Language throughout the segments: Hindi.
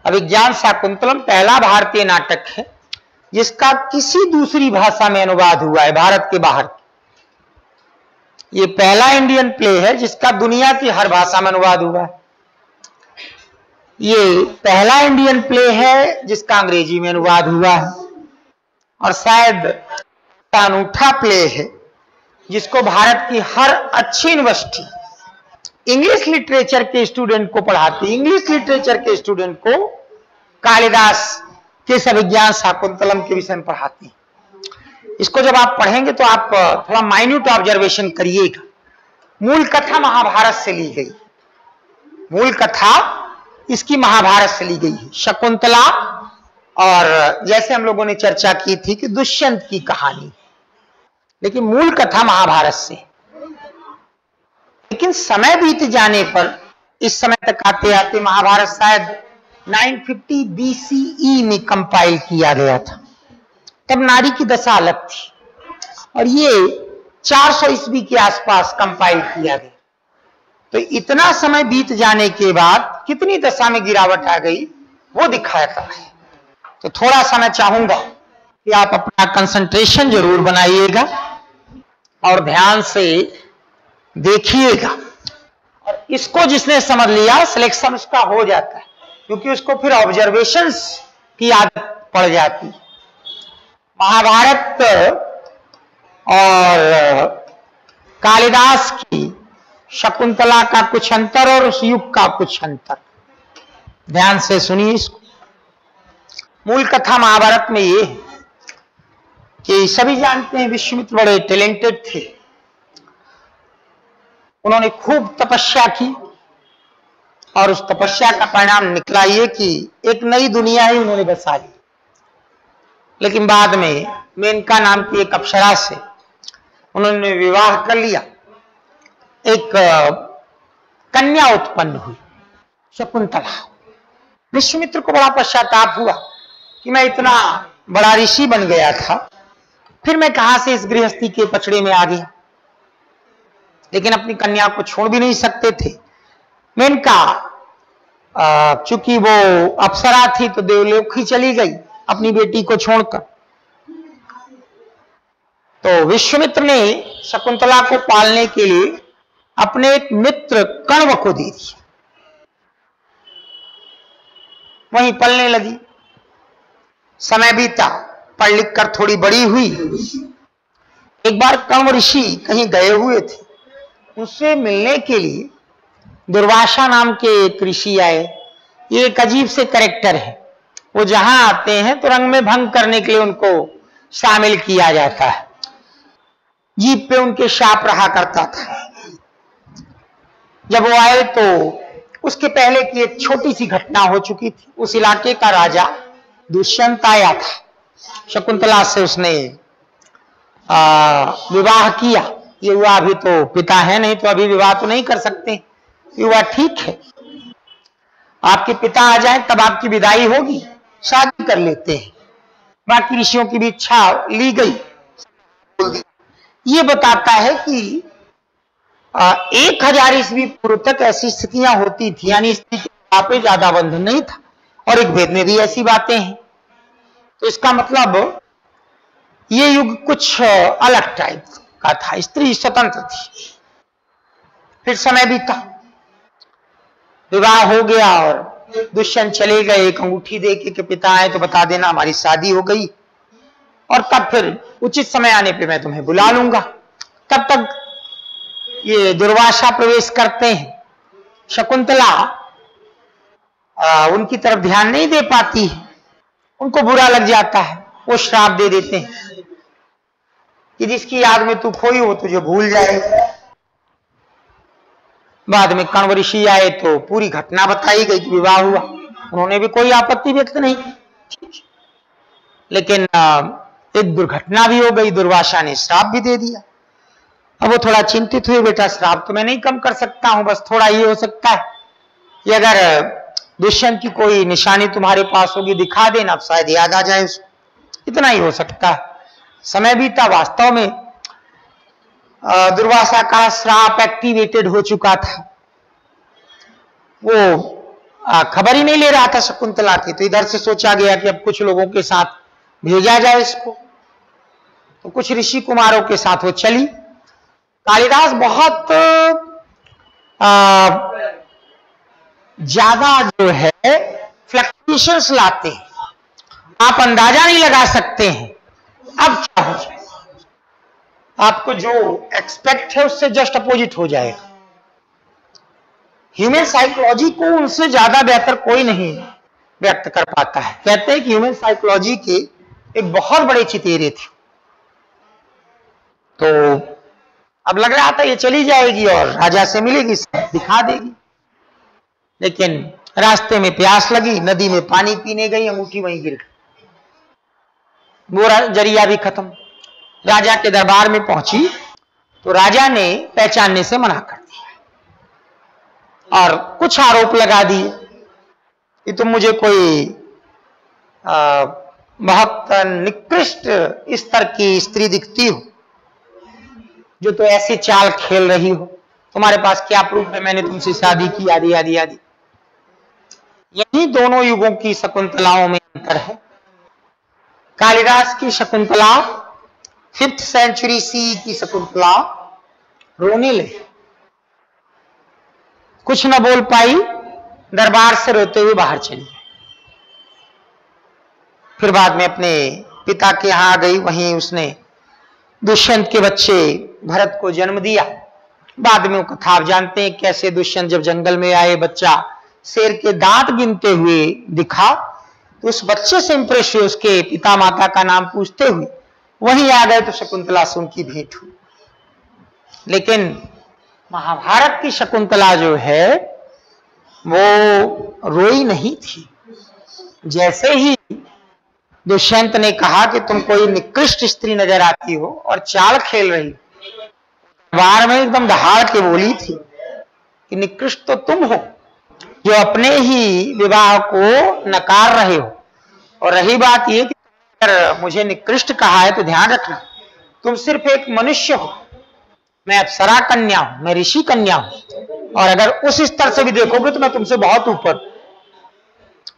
अभिज्ञान शाकुंतलम पहला भारतीय नाटक है जिसका किसी दूसरी भाषा में अनुवाद हुआ है भारत के बाहर। ये पहला इंडियन प्ले है जिसका दुनिया की हर भाषा में अनुवाद हुआ है। ये पहला इंडियन प्ले है जिसका अंग्रेजी में अनुवाद हुआ है और शायद अनूठा प्ले है जिसको भारत की हर अच्छी यूनिवर्सिटी इंग्लिश लिटरेचर के स्टूडेंट को पढ़ाती, इंग्लिश लिटरेचर के स्टूडेंट को कालिदास के अभिज्ञान शाकुंतलम के विषय में पढ़ाती। इसको जब आप पढ़ेंगे तो आप थोड़ा माइन्यूट ऑब्जर्वेशन करिएगा। मूल कथा महाभारत से ली गई, मूल कथा इसकी महाभारत से ली गई है। शकुंतला और जैसे हम लोगों ने चर्चा की थी कि दुष्यंत की कहानी, लेकिन मूल कथा महाभारत से। लेकिन समय बीत जाने पर इस समय तक आते आते महाभारत शायद 950 BCE में कंपाइल किया गया था। तब नारी की दशा अलग थी और ये 400 ईस्वी के आसपास कंपाइल किया गया। तो इतना समय बीत जाने के बाद कितनी दशा में गिरावट आ गई वो दिखाता है। तो थोड़ा सा मैं चाहूंगा कि आप अपना कंसंट्रेशन जरूर बनाइएगा और ध्यान से देखिएगा। और इसको जिसने समझ लिया सिलेक्शन उसका हो जाता है, क्योंकि उसको फिर ऑब्जर्वेशंस की आदत पड़ जाती है। महाभारत और कालिदास की शकुंतला का कुछ अंतर और उस युग का कुछ अंतर, ध्यान से सुनिए इसको। मूल कथा महाभारत में ये है कि सभी जानते हैं विश्वामित्र बड़े टैलेंटेड थे। उन्होंने खूब तपस्या की और उस तपस्या का परिणाम निकला ये कि एक नई दुनिया ही उन्होंने बसा ली। लेकिन बाद में मेनका नाम की एक अप्सरा से उन्होंने विवाह कर लिया। एक कन्या उत्पन्न हुई शकुंतला। विश्वामित्र को बड़ा पश्चाताप हुआ कि मैं इतना बड़ा ऋषि बन गया था, फिर मैं कहां से इस गृहस्थी के पचड़े में आ गया। लेकिन अपनी कन्या को छोड़ भी नहीं सकते थे। मेनका चूंकि वो अप्सरा थी तो देवलोक ही चली गई अपनी बेटी को छोड़कर। तो विश्वामित्र ने शकुंतला को पालने के लिए अपने एक मित्र कण्व को दे दिया, वहीं पलने लगी। समय बीता, पढ़ लिख कर थोड़ी बड़ी हुई। एक बार कण्व ऋषि कहीं गए हुए थे, उससे मिलने के लिए दुर्वासा नाम के एक ऋषि आए। ये एक अजीब से कैरेक्टर है, वो जहां आते हैं तो रंग में भंग करने के लिए उनको शामिल किया जाता है। जीभ पे उनके शाप रहा करता था। जब वो आए तो उसके पहले की एक छोटी सी घटना हो चुकी थी। उस इलाके का राजा दुष्यंत आया था। शकुंतला से उसने विवाह किया। ये हुआ, अभी तो पिता है नहीं तो अभी विवाह तो नहीं कर सकते। ये हुआ, ठीक है, आपके पिता आ जाए तब आपकी विदाई होगी, शादी कर लेते हैं। बाकी ऋषियों की भी इच्छा ली गई। ये बताता है कि 1000 ईस्वी पूर्व तक ऐसी स्थितियां होती थी, यानी स्त्री के पे ज्यादा बंधन नहीं था। और एक वेद में भी ऐसी बातें हैं। तो इसका मतलब ये युग कुछ अलग टाइप का था, स्त्री स्वतंत्र थी। फिर समय बीता, विवाह हो गया और दुष्यंत चले गए। एक अंगूठी दे के पिता आए तो बता देना हमारी शादी हो गई और तब फिर उचित समय आने पे मैं तुम्हें बुला लूंगा। तब तक ये दुर्वासा प्रवेश करते हैं। शकुंतला उनकी तरफ ध्यान नहीं दे पाती है, उनको बुरा लग जाता है। वो श्राप दे देते हैं कि जिसकी याद में तू खोई हो तुझे भूल जाए। बाद में कण्व ऋषि आए तो पूरी घटना बताई गई कि विवाह हुआ। उन्होंने भी कोई आपत्ति व्यक्त नहीं की, लेकिन एक दुर्घटना भी हो गई। दुर्वासा ने श्राप भी दे दिया। अब वो थोड़ा चिंतित हुए, बेटा श्राप तो मैं नहीं कम कर सकता हूं, बस थोड़ा ये हो सकता है कि अगर दुष्यंत की कोई निशानी तुम्हारे पास होगी दिखा देना, अब शायद याद आ जाए उसको, इतना ही हो सकता है। समय बीता, वास्तव में दुर्वासा का श्राप एक्टिवेटेड हो चुका था। वो खबर ही नहीं ले रहा था शकुंतला की, तो इधर से सोचा गया कि अब कुछ लोगों के साथ भेजा जाए इसको। तो कुछ ऋषि कुमारों के साथ वो चली। कालिदास बहुत ज्यादा जो है फ्लक्चुएशंस लाते हैं, आप अंदाजा नहीं लगा सकते हैं अब क्या हो जाए, आपको जो एक्सपेक्ट है उससे जस्ट अपोजिट हो जाएगा। ह्यूमन साइकोलॉजी को उनसे ज्यादा बेहतर कोई नहीं व्यक्त कर पाता है। कहते हैं कि ह्यूमन साइकोलॉजी के एक बहुत बड़े चितेरे थे। तो अब लग रहा था ये चली जाएगी और राजा से मिलेगी, दिखा देगी, लेकिन रास्ते में प्यास लगी, नदी में पानी पीने गई, अंगूठी वहीं गिर गई, वो जरिया भी खत्म। राजा के दरबार में पहुंची तो राजा ने पहचानने से मना कर दिया और कुछ आरोप लगा दिए कि तुम मुझे कोई बहुत निकृष्ट स्तर की स्त्री दिखती हो, जो तो ऐसी चाल खेल रही हो, तुम्हारे पास क्या प्रूफ है मैंने तुमसे शादी की, आदि आदि आदि। यही दोनों युगों की शकुंतलाओं में अंतर है। कालिदास की शकुंतला 5th सेंचुरी सी की शकुंतला रोने लगी, कुछ न बोल पाई, दरबार से रोते हुए बाहर चली गई। फिर बाद में अपने पिता के यहां आ गई, वहीं उसने दुष्यंत के बच्चे भरत को जन्म दिया। बाद में वो कथा आप जानते हैं कैसे दुष्यंत जब जंगल में आए, बच्चा शेर के दांत गिनते हुए दिखा, तो उस बच्चे से इंप्रेस हुए, उसके पिता माता का नाम पूछते हुए वहीं आ गए, तो शकुंतला से उनकी भेंट हुई। लेकिन महाभारत की शकुंतला जो है वो रोई नहीं थी। जैसे ही दुष्यंत ने कहा कि तुम कोई निकृष्ट स्त्री नजर आती हो और चाल खेल रही, दरबार में एकदम दहाड़ के बोली थी कि निकृष्ट तो तुम हो जो अपने ही विवाह को नकार रहे हो, और रही बात यह कि अगर मुझे निकृष्ट कहा है तो ध्यान रखना, तुम सिर्फ एक मनुष्य हो, मैं अप्सरा कन्या हूं, मैं ऋषि कन्या हूं, और अगर उस स्तर से भी देखोगे तो मैं तुमसे बहुत ऊपर।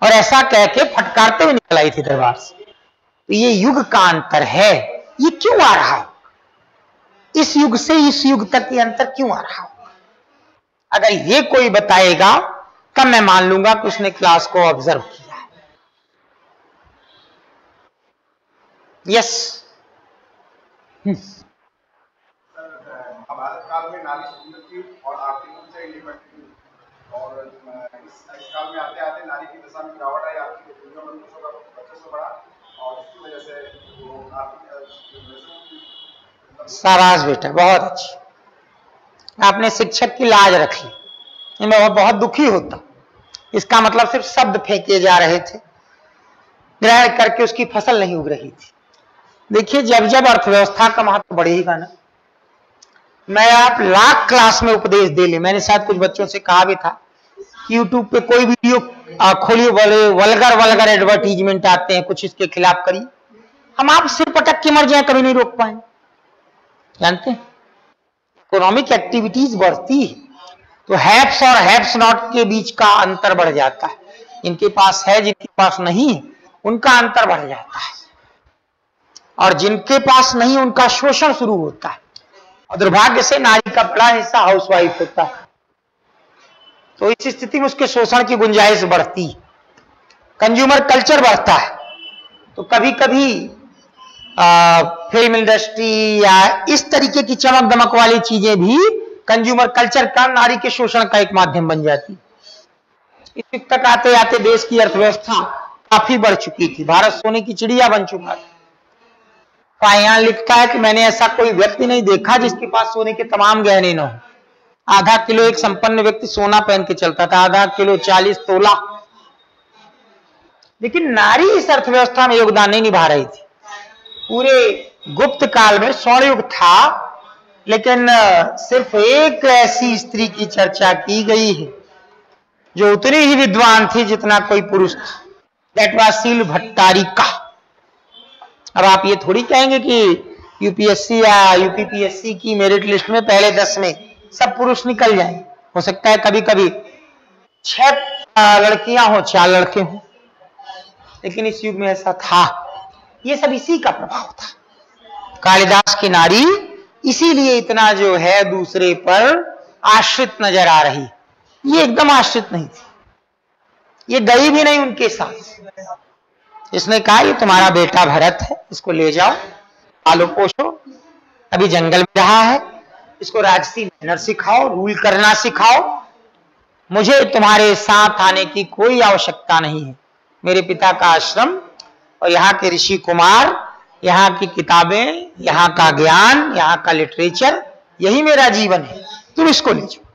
और ऐसा कह के फटकारते हुए निकल आई थी दरबार से। तो ये युग का अंतर है। ये क्यों आ रहा है, इस युग से इस युग तक ये अंतर क्यों आ रहा है? अगर ये कोई बताएगा तब मैं मान लूंगा कि उसने क्लास को ऑब्जर्व किया है। यस, हमारे काल में नारी सुंदर थी और आर्थिक रूप से इंडिपेंडेंट थी, और इस काल में आते आते नारी की दशा में गिरावट आई, आर्थिक दुनिया में पुरुषों का वर्चस्व बढ़ा, और इसकी वजह से वो आर्थिक शाबाश बेटा, बहुत अच्छी, आपने शिक्षक की लाज रख ली। मैं बहुत दुखी होता, इसका मतलब सिर्फ शब्द फेंके जा रहे थे, ग्रहण करके उसकी फसल नहीं उग रही थी। देखिए, जब जब अर्थव्यवस्था का महत्व बढ़ेगा ना, मैं आप लाख क्लास में उपदेश दे ले, मैंने शायद कुछ बच्चों से कहा भी था कि यूट्यूब पे कोई वीडियो खोलिए, बोले वल्गर एडवर्टीजमेंट आते हैं, कुछ इसके खिलाफ करिए, हम आप सिर पटक के मर जाए, कभी नहीं रोक पाए। जानते हैं, इकोनॉमिक एक्टिविटीज बढ़ती है तो हैप्स और हैप्स नॉट के बीच का अंतर बढ़ जाता है। इनके पास है, जिनके पास नहीं है, उनका अंतर बढ़ जाता है, और जिनके पास नहीं उनका शोषण शुरू होता है। और दुर्भाग्य से नारी का बड़ा हिस्सा हाउसवाइफ होता है, तो इस स्थिति में उसके शोषण की गुंजाइश बढ़ती है, कंज्यूमर कल्चर बढ़ता है। तो कभी कभी फिल्म इंडस्ट्री या इस तरीके की चमक दमक वाली चीजें भी कंज्यूमर कल्चर का नारी के शोषण का एक माध्यम बन जाती। इस तक आते आते देश की अर्थव्यवस्था काफी बढ़ चुकी थी, भारत सोने की चिड़िया बन चुका था। यहां लिखता है कि मैंने ऐसा कोई व्यक्ति नहीं देखा जिसके पास सोने के तमाम गहने न हो। आधा किलो एक संपन्न व्यक्ति सोना पहन के चलता था, आधा किलो 40 तोला। लेकिन नारी इस अर्थव्यवस्था में योगदान नहीं निभा रही थी। पूरे गुप्त काल में स्वर्ण युग था, लेकिन सिर्फ एक ऐसी स्त्री की चर्चा की गई है जो उतनी ही विद्वान थी जितना कोई पुरुष था, दैट वाज सील भट्टारिका। अब आप ये थोड़ी कहेंगे कि यूपीएससी या यूपीपीएससी की मेरिट लिस्ट में पहले 10 में सब पुरुष निकल जाएं। हो सकता है कभी कभी 6 लड़कियां हो, 4 लड़के हों, लेकिन इस युग में ऐसा था। ये सब इसी का प्रभाव था। कालिदास की नारी इसीलिए इतना जो है दूसरे पर आश्रित नजर आ रही। ये एकदम आश्रित नहीं थी, ये गई भी नहीं उनके साथ। इसने कहा ये तुम्हारा बेटा भरत है, इसको ले जाओ, पालो पोषो, अभी जंगल में रहा है, इसको राजसी मैनर सिखाओ, रूल करना सिखाओ। मुझे तुम्हारे साथ आने की कोई आवश्यकता नहीं है। मेरे पिता का आश्रम और यहाँ के ऋषि कुमार, यहाँ की किताबें, यहाँ का ज्ञान, यहाँ का लिटरेचर, यही मेरा जीवन है। तुम इसको ले जाओ।